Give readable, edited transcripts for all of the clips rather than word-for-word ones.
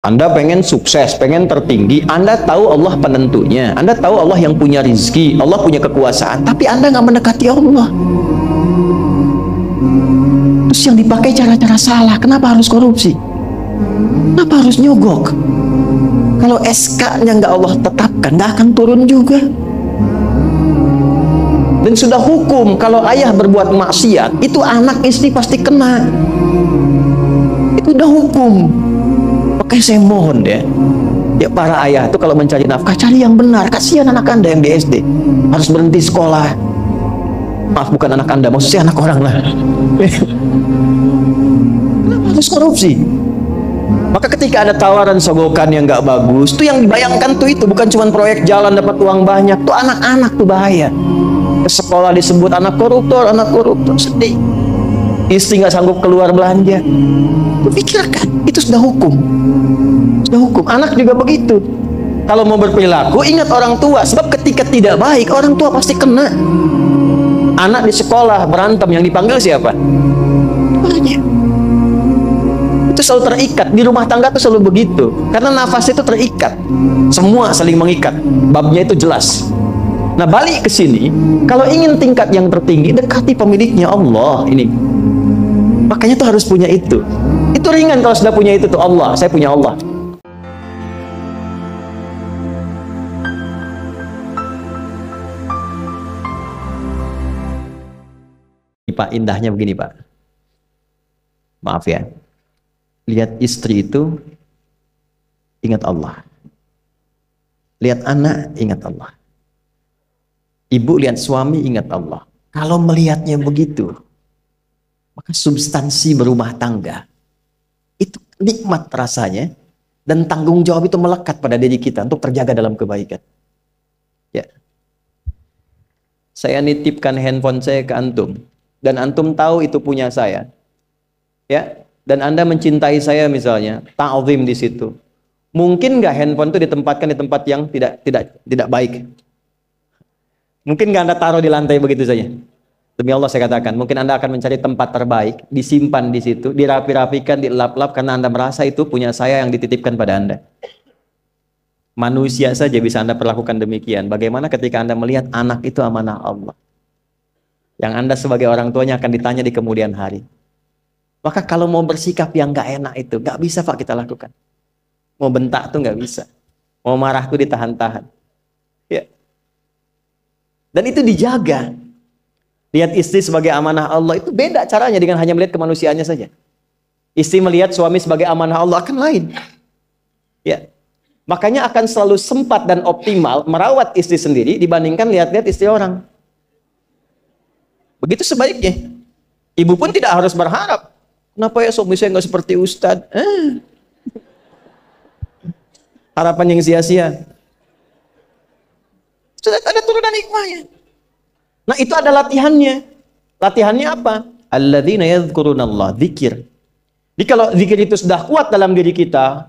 Anda pengen sukses, pengen tertinggi, Anda tahu Allah penentunya, Anda tahu Allah yang punya rizki, Allah punya kekuasaan, tapi Anda nggak mendekati Allah. Terus yang dipakai cara-cara salah, kenapa harus korupsi? Kenapa harus nyogok? Kalau SK-nya nggak Allah tetapkan, nggak akan turun juga. Dan sudah hukum, kalau ayah berbuat maksiat, itu anak istri pasti kena. Itu udah hukum. Makanya saya mohon deh, ya para ayah itu kalau mencari nafkah, cari yang benar. Kasihan anak Anda yang di SD harus berhenti sekolah. Maaf, bukan anak Anda, maksudnya anak orang lah. Kenapa harus korupsi? Maka ketika ada tawaran sogokan yang nggak bagus, tuh yang dibayangkan tuh itu bukan cuma proyek jalan dapat uang banyak, tuh anak-anak tuh bahaya. Ke sekolah disebut anak koruptor, sedih. Istri nggak sanggup keluar belanja. Pikirkan, itu sudah hukum. Sudah hukum. Anak juga begitu. Kalau mau berperilaku, ingat orang tua. Sebab ketika tidak baik, orang tua pasti kena. Anak di sekolah berantem, yang dipanggil siapa? Tuanya. Itu selalu terikat. Di rumah tangga itu selalu begitu. Karena nafas itu terikat. Semua saling mengikat. Babnya itu jelas. Nah, balik ke sini, kalau ingin tingkat yang tertinggi, dekati pemiliknya Allah. Ini. Makanya tuh harus punya itu. Itu ringan kalau sudah punya itu tuh Allah. Saya punya Allah. Pak, indahnya begini Pak. Maaf ya. Lihat istri itu ingat Allah. Lihat anak ingat Allah. Ibu lihat suami ingat Allah. Kalau melihatnya begitu, maka substansi berumah tangga itu nikmat rasanya, dan tanggung jawab itu melekat pada diri kita untuk terjaga dalam kebaikan. Ya. Saya nitipkan handphone saya ke antum, dan antum tahu itu punya saya. Ya, dan Anda mencintai saya misalnya, ta'zim di situ. Mungkin nggak handphone itu ditempatkan di tempat yang tidak baik? Mungkin nggak Anda taruh di lantai begitu saja? Demi Allah saya katakan, mungkin Anda akan mencari tempat terbaik, disimpan di situ, dirapi-rapikan, dilap-lap, karena Anda merasa itu punya saya yang dititipkan pada Anda. Manusia saja bisa Anda perlakukan demikian. Bagaimana ketika Anda melihat anak itu amanah Allah, yang Anda sebagai orang tuanya akan ditanya di kemudian hari. Maka kalau mau bersikap yang nggak enak itu, nggak bisa Pak kita lakukan. Mau bentak tuh nggak bisa. Mau marah tuh ditahan-tahan. Ya. Dan itu dijaga. Lihat istri sebagai amanah Allah itu beda caranya dengan hanya melihat kemanusiaannya saja. Istri melihat suami sebagai amanah Allah akan lain. Ya. Makanya akan selalu sempat dan optimal merawat istri sendiri dibandingkan lihat-lihat istri orang. Begitu sebaliknya. Ibu pun tidak harus berharap, kenapa ya suami saya nggak seperti Ustadz? Harapan yang sia-sia. Sudah ada turunan hikmahnya. Nah, itu ada latihannya. Latihannya apa? Alladzina yadhkurunallah, zikir. Jadi kalau zikir itu sudah kuat dalam diri kita,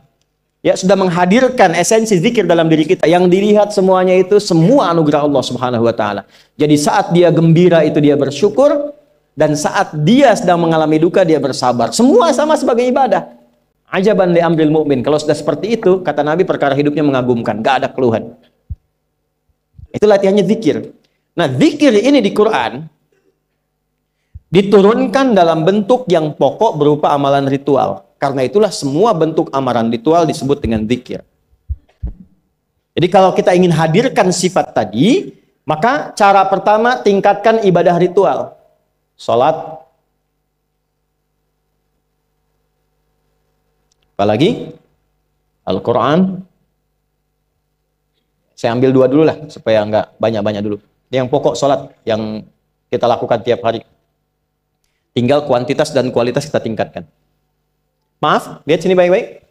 ya sudah menghadirkan esensi zikir dalam diri kita, yang dilihat semuanya itu semua anugerah Allah Subhanahu wa taala. Jadi saat dia gembira itu dia bersyukur, dan saat dia sedang mengalami duka dia bersabar. Semua sama sebagai ibadah. Ajaban li amril mu'min. Kalau sudah seperti itu, kata Nabi, perkara hidupnya mengagumkan, gak ada keluhan. Itu latihannya zikir. Nah, zikir ini di Quran diturunkan dalam bentuk yang pokok berupa amalan ritual. Karena itulah semua bentuk amalan ritual disebut dengan zikir. Jadi kalau kita ingin hadirkan sifat tadi, maka cara pertama tingkatkan ibadah ritual. Salat. Apalagi? Al-Quran. Saya ambil dua dulu lah, supaya nggak banyak-banyak dulu. Yang pokok salat yang kita lakukan tiap hari. Tinggal kuantitas dan kualitas kita tingkatkan. Maaf, lihat sini baik-baik.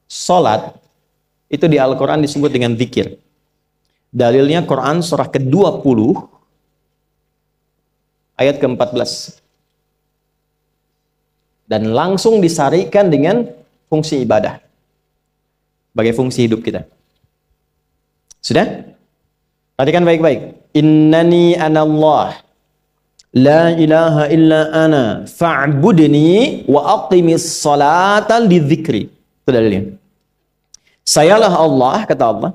Salat itu di Al-Quran disebut dengan zikir. Dalilnya Quran surah ke-20 ayat ke-14. Dan langsung disarikan dengan fungsi ibadah sebagai fungsi hidup kita. Sudah? Perhatikan baik-baik. Innani anallah la ilaha illa ana fa'budni wa aqimis salata li dzikri. Itu dalilnya. Sayalah Allah, kata Allah.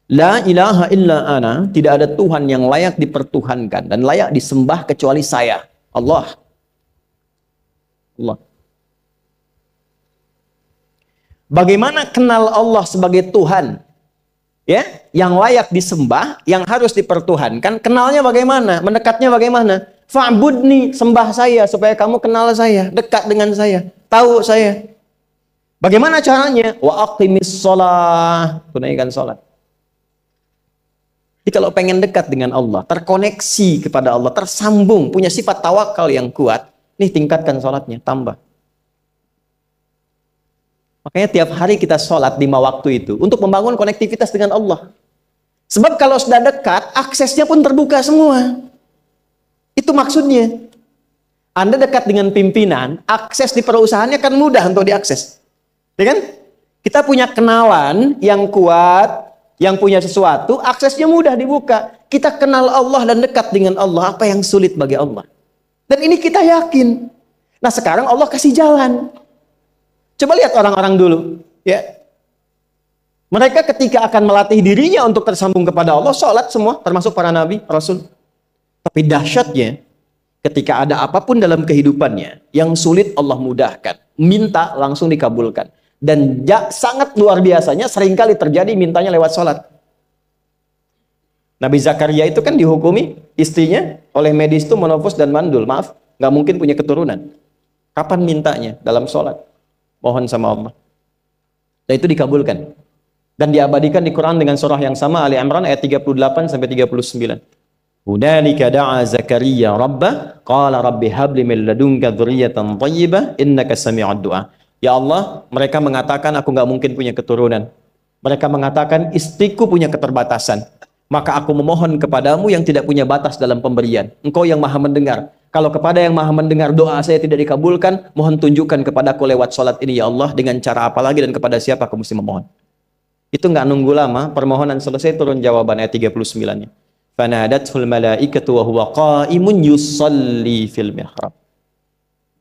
La ilaha illa ana, tidak ada Tuhan yang layak dipertuhankan dan layak disembah kecuali saya, Allah. Allah. Bagaimana kenal Allah sebagai Tuhan? Ya, yang layak disembah, yang harus dipertuhankan, kenalnya bagaimana? Mendekatnya bagaimana? Fa'budni, sembah saya supaya kamu kenal saya, dekat dengan saya, tahu saya. Bagaimana caranya? Wa aqimis shalah, tunaikan salat. Jadi kalau pengen dekat dengan Allah, terkoneksi kepada Allah, tersambung, punya sifat tawakal yang kuat, nih tingkatkan salatnya, tambah. Makanya tiap hari kita sholat 5 waktu itu untuk membangun konektivitas dengan Allah. Sebab kalau sudah dekat, aksesnya pun terbuka semua. Itu maksudnya. Anda dekat dengan pimpinan, akses di perusahaannya kan mudah untuk diakses. Ya kan? Kita punya kenalan yang kuat, yang punya sesuatu, aksesnya mudah dibuka. Kita kenal Allah dan dekat dengan Allah, apa yang sulit bagi Allah. Dan ini kita yakin. Nah sekarang Allah kasih jalan. Coba lihat orang-orang dulu, ya. Mereka ketika akan melatih dirinya untuk tersambung kepada Allah, sholat semua, termasuk para nabi, rasul. Tapi dahsyatnya, ketika ada apapun dalam kehidupannya, yang sulit Allah mudahkan. Minta langsung dikabulkan. Dan sangat luar biasanya, seringkali terjadi mintanya lewat sholat. Nabi Zakaria itu kan dihukumi istrinya oleh medis itu menopause dan mandul. Maaf, nggak mungkin punya keturunan. Kapan mintanya? Dalam sholat. Mohon sama Allah. Dan itu dikabulkan. Dan diabadikan di Quran dengan surah yang sama, Ali Imran ayat 38 sampai 39. Hunalika da'a Zakaria rabbah qala rabbi habli min ladunka dzurriyyatan thayyibah innaka sami'ud du'a. Ya Allah, mereka mengatakan aku nggak mungkin punya keturunan. Mereka mengatakan istriku punya keterbatasan. Maka aku memohon kepadamu yang tidak punya batas dalam pemberian. Engkau yang maha mendengar. Kalau kepada yang maha mendengar doa saya tidak dikabulkan, mohon tunjukkan kepadaku lewat sholat ini ya Allah, dengan cara apa lagi dan kepada siapa aku mesti memohon. Itu nggak nunggu lama, permohonan selesai turun jawaban ayat 39-nya. Fanadatul malaikatu wa huwa qa'imun yusalli fil mihrab.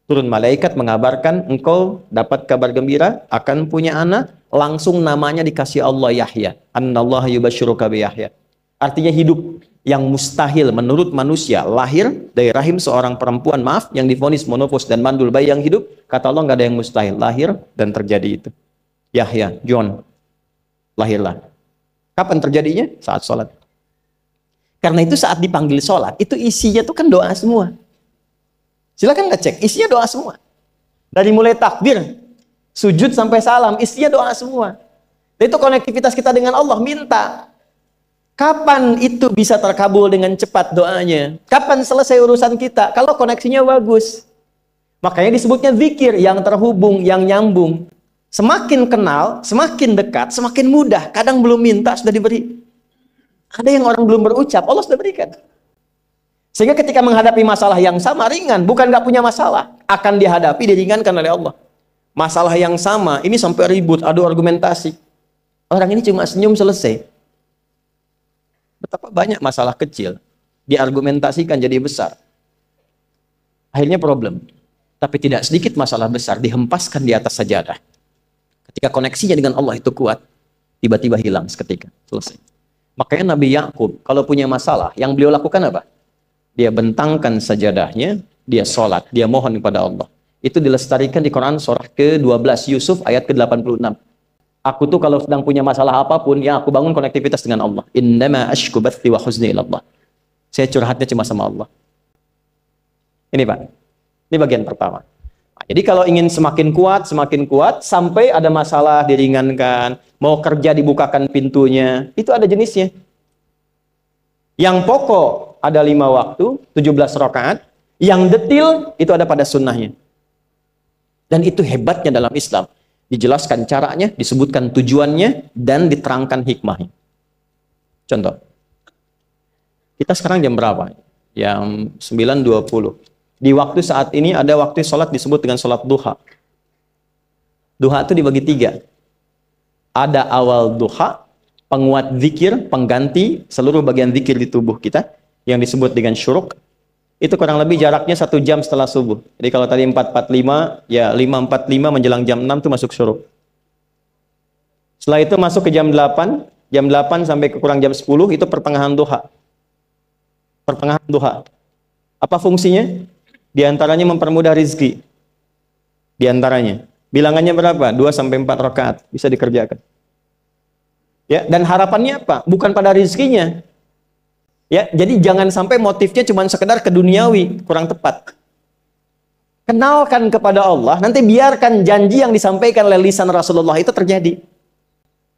Turun malaikat mengabarkan engkau dapat kabar gembira akan punya anak, langsung namanya dikasih Allah Yahya. Annallaha yubasyiruka bi Yahya. Artinya hidup yang mustahil menurut manusia, lahir dari rahim seorang perempuan, maaf, yang divonis monopause dan mandul bayi yang hidup, kata Allah nggak ada yang mustahil, lahir dan terjadi itu. Yahya, John, lahirlah. Kapan terjadinya? Saat sholat. Karena itu saat dipanggil sholat, itu isinya tuh kan doa semua. Silakan ngecek, isinya doa semua. Dari mulai takbir, sujud sampai salam, isinya doa semua. Dan itu konektivitas kita dengan Allah, minta. Kapan itu bisa terkabul dengan cepat doanya? Kapan selesai urusan kita? Kalau koneksinya bagus. Makanya disebutnya zikir, yang terhubung, yang nyambung. Semakin kenal, semakin dekat, semakin mudah. Kadang belum minta, sudah diberi. Ada yang orang belum berucap, Allah sudah berikan. Sehingga ketika menghadapi masalah yang sama, ringan. Bukan nggak punya masalah. Akan dihadapi, diringankan oleh Allah. Masalah yang sama, ini sampai ribut, adu argumentasi. Orang ini cuma senyum, selesai. Betapa banyak masalah kecil diargumentasikan jadi besar. Akhirnya problem. Tapi tidak sedikit masalah besar dihempaskan di atas sajadah. Ketika koneksinya dengan Allah itu kuat, tiba-tiba hilang seketika. Selesai. Makanya Nabi Yakub kalau punya masalah, yang beliau lakukan apa? Dia bentangkan sajadahnya, dia sholat, dia mohon kepada Allah. Itu dilestarikan di Quran surah ke-12 Yusuf ayat ke-86. Aku tuh kalau sedang punya masalah apapun, ya aku bangun konektivitas dengan Allah. Innama ashku bathi wa huzni ilallah. Saya curhatnya cuma sama Allah. Ini Pak, ini bagian pertama. Nah, jadi kalau ingin semakin kuat, sampai ada masalah diringankan, mau kerja dibukakan pintunya, itu ada jenisnya. Yang pokok ada 5 waktu, 17 rakaat. Yang detil itu ada pada sunnahnya. Dan itu hebatnya dalam Islam. Dijelaskan caranya, disebutkan tujuannya, dan diterangkan hikmahnya. Contoh. Kita sekarang jam berapa? Jam 9.20. Di waktu saat ini ada waktu sholat disebut dengan sholat duha. Duha itu dibagi 3. Ada awal duha, penguat zikir, pengganti seluruh bagian zikir di tubuh kita, yang disebut dengan syuruk. Itu kurang lebih jaraknya 1 jam setelah subuh. Jadi kalau tadi 4.45, ya 5.45 menjelang jam 6 itu masuk syuruk. Setelah itu masuk ke jam 8 sampai ke kurang jam 10 itu pertengahan duha. Pertengahan duha. Apa fungsinya? Di antaranya mempermudah rizki. Di antaranya. Bilangannya berapa? 2 sampai 4 rakaat bisa dikerjakan. Ya, dan harapannya apa? Bukan pada rizkinya. Ya, jadi jangan sampai motifnya cuma sekedar ke duniawi, kurang tepat. Kenalkan kepada Allah, nanti biarkan janji yang disampaikan oleh lisan Rasulullah itu terjadi.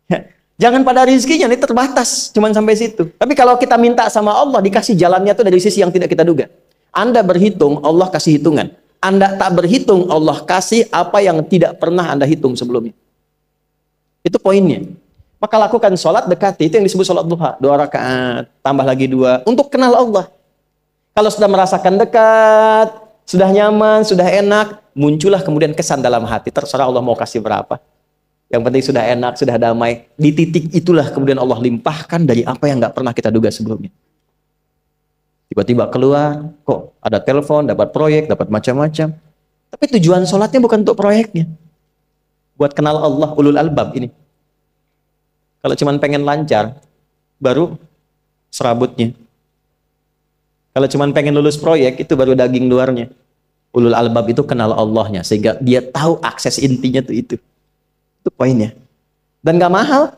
Ya, jangan pada rizkinya, ini terbatas, cuma sampai situ. Tapi kalau kita minta sama Allah, dikasih jalannya itu dari sisi yang tidak kita duga. Anda berhitung, Allah kasih hitungan. Anda tak berhitung, Allah kasih apa yang tidak pernah Anda hitung sebelumnya. Itu poinnya. Maka lakukan sholat dekati, itu yang disebut sholat duha. 2 rakaat, tambah lagi 2, untuk kenal Allah. Kalau sudah merasakan dekat, sudah nyaman, sudah enak, muncullah kemudian kesan dalam hati. Terserah Allah mau kasih berapa. Yang penting sudah enak, sudah damai. Di titik itulah kemudian Allah limpahkan dari apa yang nggak pernah kita duga sebelumnya. Tiba-tiba keluar, kok ada telepon, dapat proyek, dapat macam-macam. Tapi tujuan sholatnya bukan untuk proyeknya. Buat kenal Allah, ulul albab ini. Kalau cuma pengen lancar, baru serabutnya. Kalau cuma pengen lulus proyek, itu baru daging luarnya. Ulul albab itu kenal Allahnya, sehingga dia tahu akses intinya tuh itu. Itu poinnya. Dan gak mahal.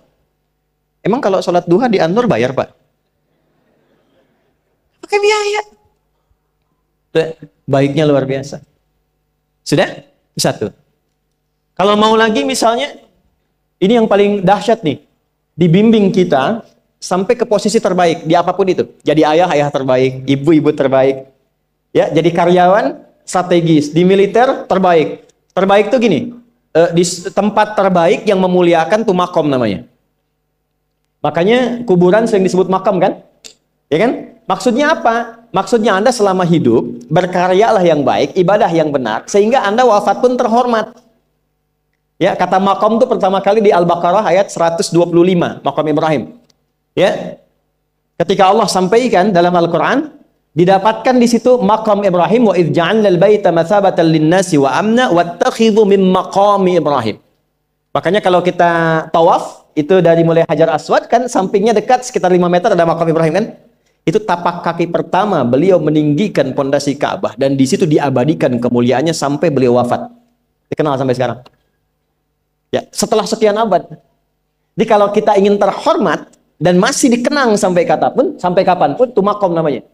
Emang kalau sholat duha di Anur bayar, Pak? Pakai biaya. Baiknya luar biasa. Sudah? Itu satu. Kalau mau lagi misalnya, ini yang paling dahsyat nih. Dibimbing kita sampai ke posisi terbaik di apapun itu. Jadi ayah terbaik, ibu terbaik. Ya, jadi karyawan strategis, di militer terbaik. Terbaik tuh gini, di tempat terbaik yang memuliakan tuh makom namanya. Makanya kuburan sering disebut makam kan? Ya kan? Maksudnya apa? Maksudnya Anda selama hidup berkaryalah yang baik, ibadah yang benar, sehingga Anda wafat pun terhormat. Ya, kata makom itu pertama kali di Al-Baqarah ayat 125, makom Ibrahim. Ya. Ketika Allah sampaikan dalam Al-Qur'an, didapatkan di situ makom Ibrahim, wa idh ja'alna al-baita mathabatan lin-nasi wa amna wattakhidhu min maqami Ibrahim. Makanya kalau kita tawaf, itu dari mulai Hajar Aswad kan sampingnya dekat sekitar 5 meter ada makom Ibrahim kan? Itu tapak kaki pertama beliau meninggikan pondasi Ka'bah dan di situ diabadikan kemuliaannya sampai beliau wafat. Dikenal sampai sekarang. Ya, setelah sekian abad. Jadi kalau kita ingin terhormat dan masih dikenang sampai kapanpun, itu makom namanya.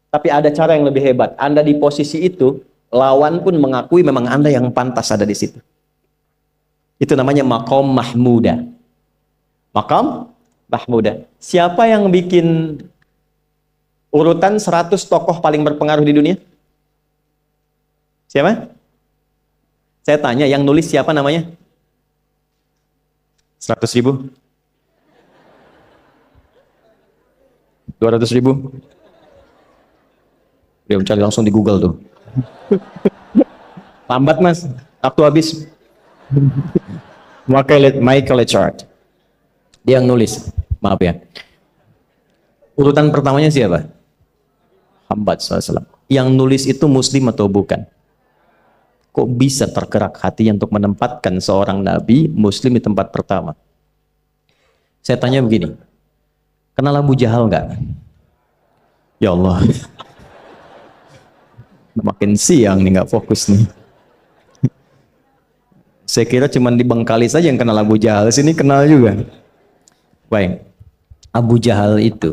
Tapi ada cara yang lebih hebat. Anda di posisi itu, lawan pun mengakui memang Anda yang pantas ada di situ. Itu namanya makom mahmuda. Makom mahmuda. Siapa yang bikin urutan 100 tokoh paling berpengaruh di dunia? Siapa? Saya tanya, yang nulis siapa namanya? 100.000? 200.000? Dia mencari langsung di Google tuh. Lambat mas, waktu habis. Michael Chart. Dia yang nulis, maaf ya. Urutan pertamanya siapa? Muhammad SAW. Yang nulis itu muslim atau bukan? Kok bisa tergerak hatinya untuk menempatkan seorang nabi muslim di tempat pertama? Saya tanya begini, kenal Abu Jahal nggak? Ya Allah, makin siang nih nggak fokus nih. Saya kira cuma di Bengkali saja yang kenal Abu Jahal, sini kenal juga. Baik, Abu Jahal itu,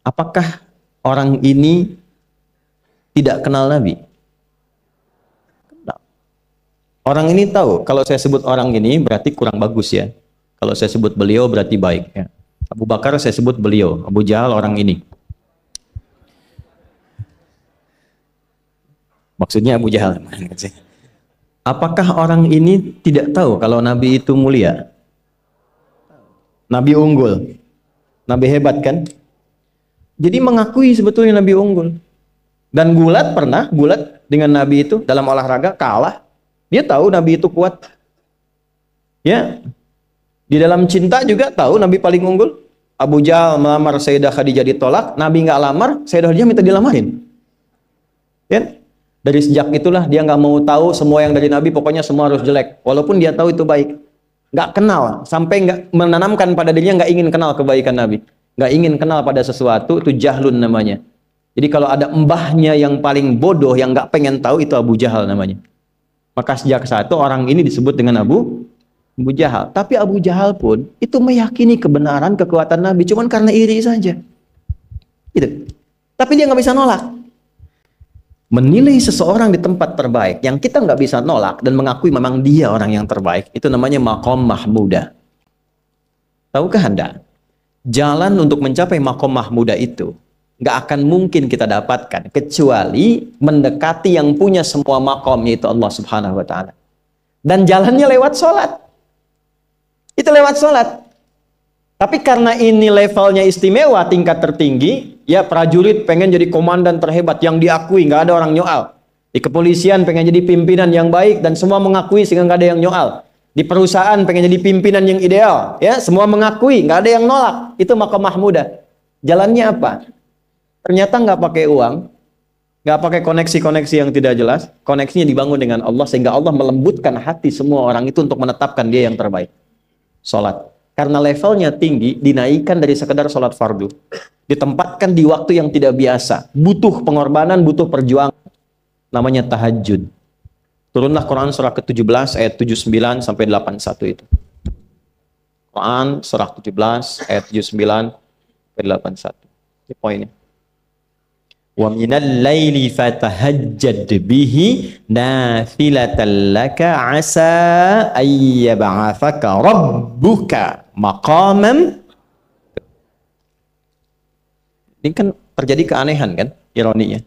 apakah orang ini tidak kenal Nabi? Orang ini tahu, kalau saya sebut orang ini berarti kurang bagus ya. Kalau saya sebut beliau berarti baik ya. Abu Bakar saya sebut beliau, Abu Jahal orang ini. Maksudnya Abu Jahal. Apakah orang ini tidak tahu kalau Nabi itu mulia? Nabi unggul. Nabi hebat kan? Jadi mengakui sebetulnya Nabi unggul. Dan gulat dengan Nabi itu dalam olahraga kalah. Dia tahu Nabi itu kuat. Ya. Di dalam cinta juga tahu Nabi paling unggul. Abu Jahal melamar Sayyidah Khadijah ditolak, Nabi nggak lamar, Sayyidah Khadijah minta dilamarin. Ya. Dari sejak itulah dia nggak mau tahu semua yang dari Nabi, pokoknya semua harus jelek. Walaupun dia tahu itu baik. nggak kenal, sampai nggak menanamkan pada dirinya nggak ingin kenal kebaikan Nabi, nggak ingin kenal pada sesuatu, itu jahlun namanya. Jadi kalau ada mbahnya yang paling bodoh yang nggak pengen tahu, itu Abu Jahal namanya. Maka sejak saat itu orang ini disebut dengan Abu Jahal. Tapi Abu Jahal pun itu meyakini kebenaran, kekuatan Nabi, cuman karena iri saja. Gitu. Tapi dia nggak bisa nolak. Menilai seseorang di tempat terbaik yang kita nggak bisa nolak dan mengakui memang dia orang yang terbaik, itu namanya maqam mahmudah. Tahukah Anda? Jalan untuk mencapai maqam mahmudah itu nggak akan mungkin kita dapatkan kecuali mendekati yang punya semua maqam, yaitu Allah Subhanahu wa Ta'ala. Dan jalannya lewat sholat. Itu lewat sholat. Tapi karena ini levelnya istimewa, tingkat tertinggi, ya prajurit pengen jadi komandan terhebat yang diakui, nggak ada orang nyoal. Di kepolisian pengen jadi pimpinan yang baik dan semua mengakui sehingga nggak ada yang nyoal. Di perusahaan pengen jadi pimpinan yang ideal, ya semua mengakui, nggak ada yang nolak. Itu maqam mahmudah. Jalannya apa? Ternyata nggak pakai uang, nggak pakai koneksi-koneksi yang tidak jelas. Koneksinya dibangun dengan Allah sehingga Allah melembutkan hati semua orang itu untuk menetapkan dia yang terbaik. Sholat. Karena levelnya tinggi, dinaikkan dari sekedar sholat fardu. Ditempatkan di waktu yang tidak biasa. Butuh pengorbanan, butuh perjuangan. Namanya tahajud. Turunlah Quran surah ke-17 ayat 79 sampai 81 itu. Quran surah 17 ayat 79 sampai 81. Ini poinnya. Wa minal laili fatahajjad bihi nafilatan laka asa ayyab'athaka rabbuka maqaman. Ini kan terjadi keanehan kan, ironinya.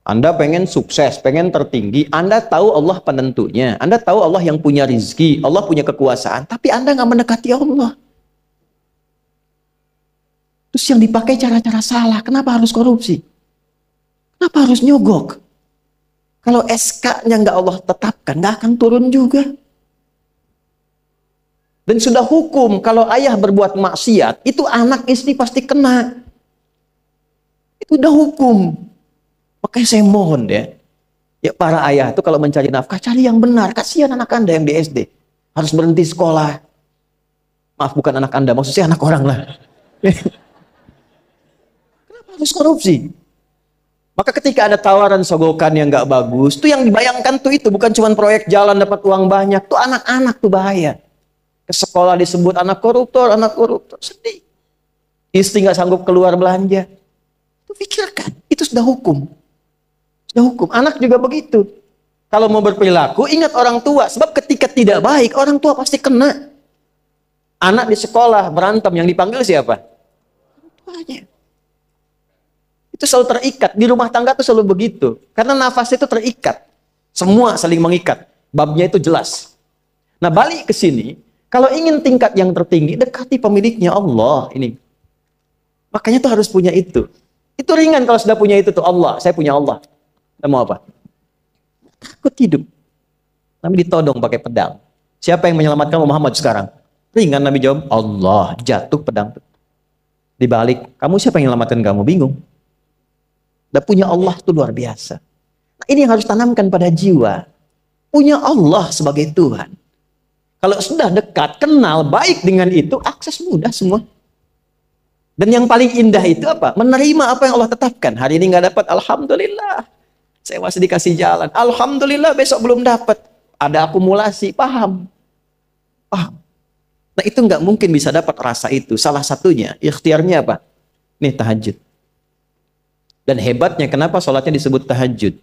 Anda pengen sukses, pengen tertinggi, Anda tahu Allah penentunya, Anda tahu Allah yang punya rizki, Allah punya kekuasaan, tapi Anda nggak mendekati Allah. Terus yang dipakai cara-cara salah, kenapa harus korupsi? Kenapa harus nyogok? Kalau SK-nya nggak Allah tetapkan, nggak akan turun juga. Dan sudah hukum, kalau ayah berbuat maksiat, itu anak istri pasti kena. Itu udah hukum. Makanya saya mohon ya para ayah itu kalau mencari nafkah, cari yang benar. Kasihan anak Anda yang di SD. Harus berhenti sekolah. Maaf, bukan anak Anda, maksudnya anak orang lah. Kenapa harus korupsi? Maka ketika ada tawaran sogokan yang nggak bagus, tuh yang dibayangkan tuh itu bukan cuma proyek jalan dapat uang banyak, tuh anak-anak tuh bahaya. Ke sekolah disebut anak koruptor, sedih. Istri nggak sanggup keluar belanja. Tuh pikirkan, itu sudah hukum. Sudah hukum. Anak juga begitu. Kalau mau berperilaku, ingat orang tua. Sebab ketika tidak baik, orang tua pasti kena. Anak di sekolah berantem, yang dipanggil siapa? Orang tuanya. Itu selalu terikat. Di rumah tangga itu selalu begitu. Karena nafas itu terikat. Semua saling mengikat. Babnya itu jelas. Nah, balik ke sini. Kalau ingin tingkat yang tertinggi, dekati pemiliknya Allah. Ini. Makanya tuh harus punya itu. Itu ringan kalau sudah punya itu tuh. Allah, saya punya Allah. Kita mau apa? Takut hidup. Nabi ditodong pakai pedang. Siapa yang menyelamatkan Muhammad sekarang? Ringan Nabi jawab, Allah. Jatuh pedang. Dibalik, kamu siapa yang menyelamatkan kamu? Bingung. Dan punya Allah itu luar biasa. Nah, ini yang harus tanamkan pada jiwa. Punya Allah sebagai Tuhan. Kalau sudah dekat, kenal, baik dengan itu, akses mudah semua. Dan yang paling indah itu apa? Menerima apa yang Allah tetapkan. Hari ini nggak dapat, alhamdulillah. Saya masih dikasih jalan. Alhamdulillah, besok belum dapat. Ada akumulasi, paham. Paham. Nah, itu nggak mungkin bisa dapat rasa itu. Salah satunya, ikhtiarnya apa? Nih, tahajud. Dan hebatnya kenapa sholatnya disebut tahajud?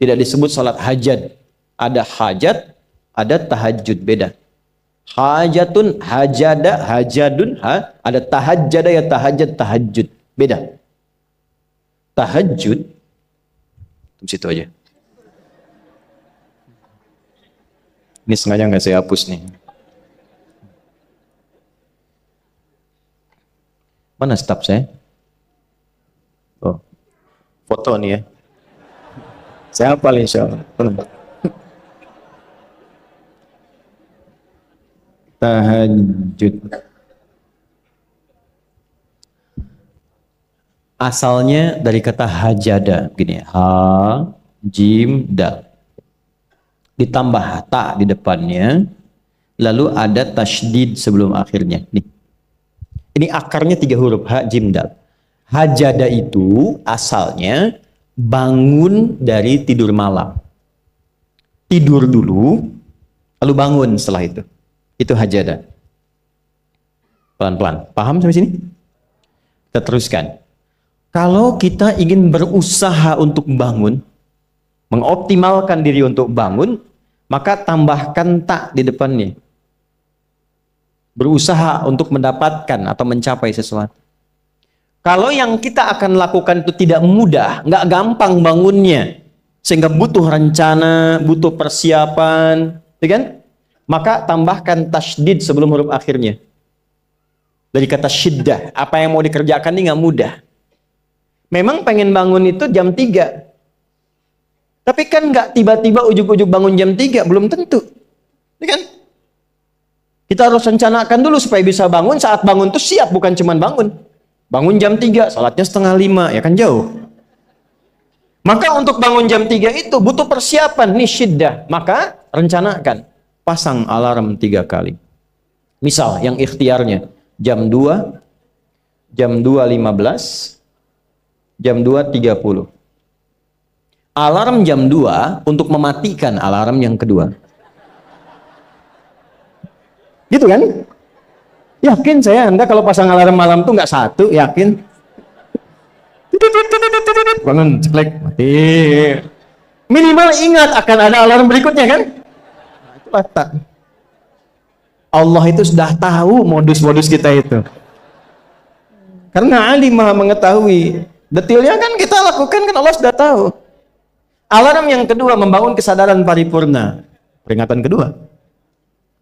Tidak disebut sholat hajat. Ada hajat, ada tahajud, beda. Hajatun, hajada, hajadun, ada tahajjada ya tahajud, tahajud. Beda. Tahajud, di situ aja. Ini sengaja nggak saya hapus nih. Mana staf saya? Oh. Foto nih ya. Saya hafal insya Allah. Tahajud. Asalnya dari kata hajada. Begini ya. Ha, jim, dal. Ditambah ta di depannya. lalu ada tasydid sebelum akhirnya. Nih. Ini akarnya 3 huruf, ha, jim, dal. Hajada itu asalnya bangun dari tidur malam. Tidur dulu, lalu bangun setelah itu. Itu hajada. Pelan-pelan. Paham sampai sini? Kita teruskan. Kalau kita ingin berusaha untuk bangun, mengoptimalkan diri untuk bangun, maka tambahkan tak di depannya. Berusaha untuk mendapatkan atau mencapai sesuatu. Kalau yang kita akan lakukan itu tidak mudah, nggak gampang bangunnya, sehingga butuh rencana, butuh persiapan, ya kan? Maka tambahkan tasydid sebelum huruf akhirnya. Dari kata syiddah, apa yang mau dikerjakan ini nggak mudah. Memang pengen bangun itu jam 3. Tapi kan nggak tiba-tiba ujuk-ujuk bangun jam 3, belum tentu. Ya kan? Kita harus rencanakan dulu supaya bisa bangun. Saat bangun tuh siap, bukan cuma bangun. Bangun jam 3, salatnya 4:30, ya kan jauh. Maka untuk bangun jam 3 itu butuh persiapan, nih syiddah. Maka rencanakan, pasang alarm 3 kali. Misal yang ikhtiarnya jam 2, jam 2.15, jam 2.30. Alarm jam 2 untuk mematikan alarm yang kedua. Gitu kan? Yakin saya, Anda kalau pasang alarm malam tuh nggak 1, yakin? Bangun, ceklek, mati. Minimal ingat akan ada alarm berikutnya kan? Nah, itulah tak. Allah itu sudah tahu modus-modus kita itu. Karena alim maha mengetahui. Detailnya kan kita lakukan, kan Allah sudah tahu. Alarm yang kedua, membangun kesadaran paripurna. Peringatan kedua.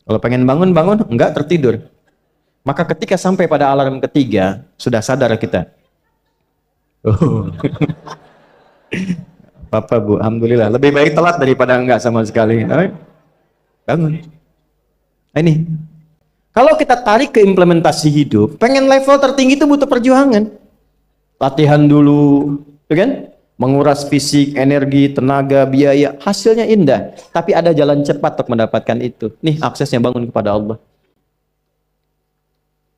Kalau pengen bangun, bangun. Enggak, tertidur. Maka ketika sampai pada alarm ketiga, sudah sadar kita. Oh. Papa, Bu, alhamdulillah. Lebih baik telat daripada enggak sama sekali. Bangun. Ini. Kalau kita tarik ke implementasi hidup, pengen level tertinggi itu butuh perjuangan. Latihan dulu, kan? Menguras fisik, energi, tenaga, biaya. Hasilnya indah. Tapi ada jalan cepat untuk mendapatkan itu. Nih, aksesnya bangun kepada Allah.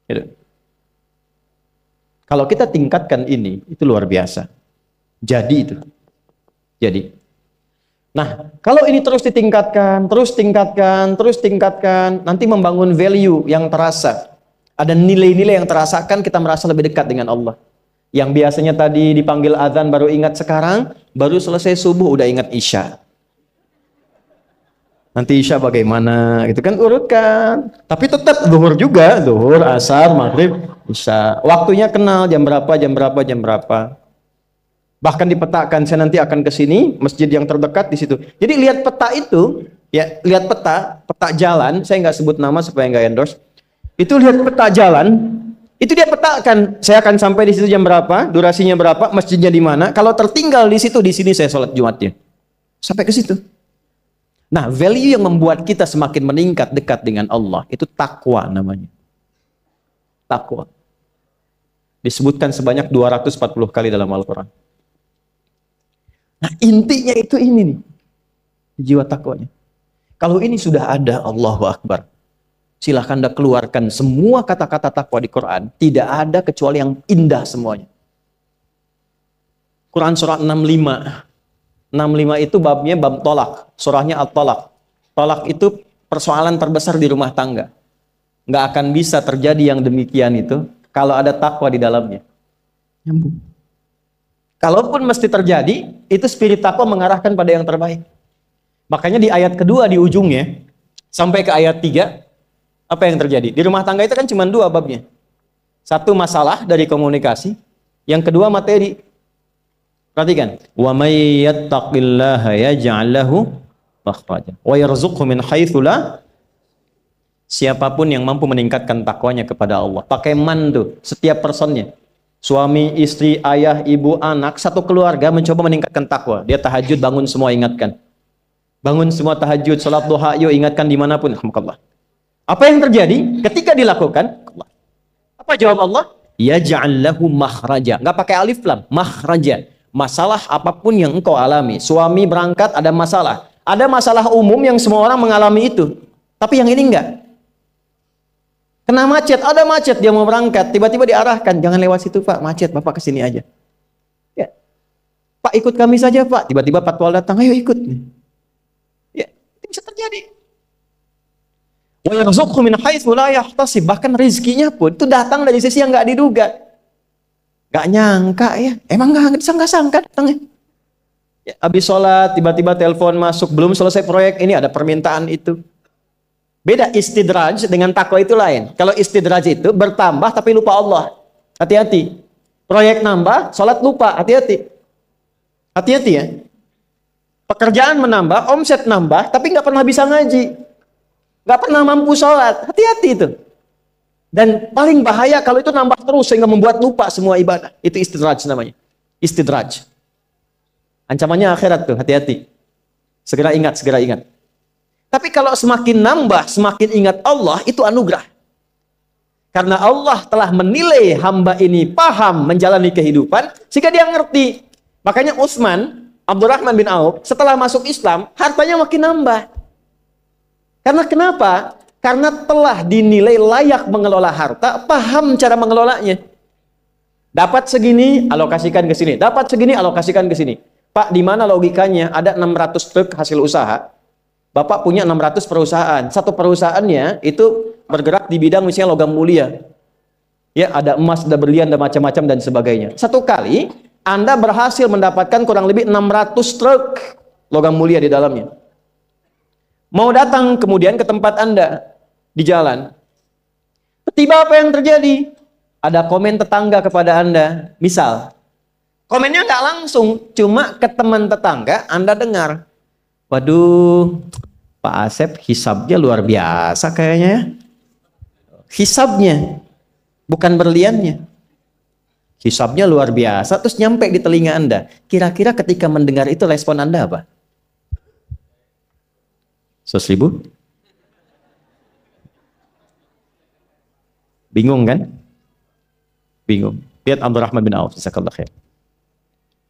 Gitu. Kalau kita tingkatkan ini, itu luar biasa. Jadi itu. Jadi. Nah, kalau ini terus ditingkatkan, terus tingkatkan, terus tingkatkan, nanti membangun value yang terasa. Ada nilai-nilai yang terasakan, kita merasa lebih dekat dengan Allah. Yang biasanya tadi dipanggil azan baru ingat sekarang, baru selesai subuh udah ingat isya. Nanti isya bagaimana, gitu kan, urutkan. Tapi tetap zuhur juga, zuhur, asar, maghrib, isya. Waktunya kenal, jam berapa, jam berapa, jam berapa. Bahkan dipetakan, saya nanti akan ke sini, masjid yang terdekat di situ. Jadi lihat peta itu, ya lihat peta jalan, saya nggak sebut nama supaya nggak endorse. Itu lihat peta jalan, itu dia petakan, saya akan sampai di situ jam berapa, durasinya berapa, masjidnya di mana. Kalau tertinggal di situ, di sini saya sholat Jumatnya. Sampai ke situ. Nah, value yang membuat kita semakin meningkat dekat dengan Allah, itu takwa namanya. Takwa. Disebutkan sebanyak 240 kali dalam Al-Quran. Nah, intinya itu ini nih. Jiwa takwanya. Kalau ini sudah ada, Allahu Akbar. Silahkan Anda keluarkan semua kata-kata takwa di Quran. Tidak ada kecuali yang indah semuanya. Quran surah 65. 65 itu babnya bab tolak. Surahnya At-Tolak. Tolak itu persoalan terbesar di rumah tangga. Nggak akan bisa terjadi yang demikian itu kalau ada takwa di dalamnya. Nyambung. Kalaupun mesti terjadi, itu spirit takwa mengarahkan pada yang terbaik. Makanya di ayat kedua di ujungnya, sampai ke ayat 3, apa yang terjadi? Di rumah tangga itu kan cuma 2 babnya. Satu masalah dari komunikasi, yang kedua materi. Perhatikan, wa may yattaqillaha yaj'al lahu makhraja wa yarzuqhu min haitsu la. Siapapun yang mampu meningkatkan takwanya kepada Allah, pakai man tuh setiap personnya. Suami, istri, ayah, ibu, anak, satu keluarga mencoba meningkatkan takwa. Dia tahajud, bangun semua ingatkan. Bangun semua tahajud, salat duha, yuk ingatkan dimanapun. Alhamdulillah. Apa yang terjadi ketika dilakukan? Apa jawab Allah? Yaj'al lahu makhraja. Enggak pakai alif lam, makhraja. Masalah apapun yang engkau alami. Suami berangkat ada masalah. Ada masalah umum yang semua orang mengalami itu. Tapi yang ini enggak. Kena macet, ada macet, dia mau berangkat, tiba-tiba diarahkan, jangan lewat situ Pak, macet, Bapak kesini aja. Ya. Pak ikut kami saja Pak, tiba-tiba patwal datang, ayo ikut. Ya, itu bisa terjadi. Wa yarzuqhu min haitsu la yahtasib, bahkan rezekinya pun itu datang dari sisi yang nggak diduga. Nggak nyangka ya, emang nggak disangka-sangka datangnya. Ya, habis sholat, tiba-tiba telepon masuk, belum selesai proyek, ini ada permintaan itu. Beda istidraj dengan takwa itu lain. Kalau istidraj itu bertambah tapi lupa Allah. Hati-hati. Proyek nambah, sholat lupa. Hati-hati. Hati-hati ya. Pekerjaan menambah, omset nambah, tapi nggak pernah bisa ngaji. Nggak pernah mampu sholat. Hati-hati itu. Dan paling bahaya kalau itu nambah terus sehingga membuat lupa semua ibadah. Itu istidraj namanya. Istidraj. Ancamannya akhirat tuh, hati-hati. Segera ingat, segera ingat. Tapi kalau semakin nambah, semakin ingat Allah, itu anugerah. Karena Allah telah menilai hamba ini paham menjalani kehidupan, sehingga dia ngerti. Makanya Utsman, Abdurrahman bin Auf, setelah masuk Islam, hartanya makin nambah. Karena kenapa? Karena telah dinilai layak mengelola harta, paham cara mengelolanya. Dapat segini, alokasikan ke sini. Dapat segini, alokasikan ke sini. Pak, di mana logikanya? Ada 600 truk hasil usaha. Bapak punya 600 perusahaan. Satu perusahaannya itu bergerak di bidang misalnya logam mulia. Ya, ada emas, ada berlian, ada macam-macam dan sebagainya. Satu kali Anda berhasil mendapatkan kurang lebih 600 truk logam mulia di dalamnya. Mau datang kemudian ke tempat Anda di jalan. Tiba apa yang terjadi? Ada komen tetangga kepada Anda. Misal, komennya nggak langsung, cuma ke teman tetangga Anda dengar. Waduh, Pak Asep hisabnya luar biasa kayaknya ya. Hisabnya, bukan berliannya. Hisabnya luar biasa, terus nyampe di telinga Anda. Kira-kira ketika mendengar itu respon Anda apa? 100.000? Bingung kan? Bingung. Lihat Abdurrahman bin Auf, jazakallahu khair.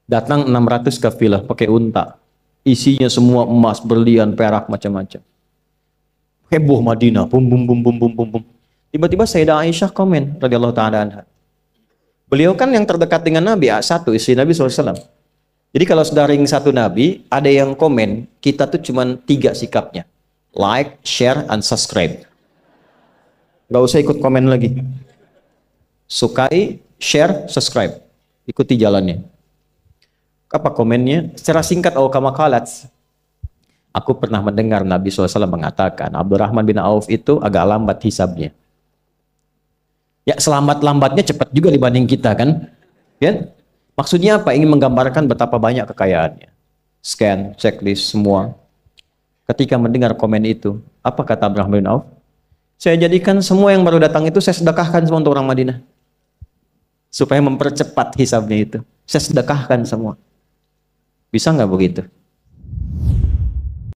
Datang 600 kafilah pakai unta. Isinya semua emas, berlian, perak, macam-macam. Heboh Madinah, bum bum bum bum bum bum bum. Tiba-tiba Sayyidah Aisyah komen radhiyallahu taala anha. Beliau kan yang terdekat dengan Nabi, satu istri Nabi SAW. Jadi kalau sudah ring satu Nabi, ada yang komen, kita tuh cuman 3 sikapnya. Like, share, and subscribe. Gak usah ikut komen lagi. Sukai, share, subscribe. Ikuti jalannya. Apa komennya? Secara singkat, kama qalat, aku pernah mendengar Nabi SAW mengatakan, Abdurrahman bin Auf itu agak lambat hisabnya. Ya, selambat-lambatnya cepat juga dibanding kita kan? Ya? Maksudnya apa? Ingin menggambarkan betapa banyak kekayaannya. Scan, checklist, semua. Ketika mendengar komen itu, apa kata Abdurrahman bin Auf? Saya jadikan semua yang baru datang itu saya sedekahkan semua untuk orang Madinah. Supaya mempercepat hisabnya itu. Saya sedekahkan semua. Bisa nggak begitu?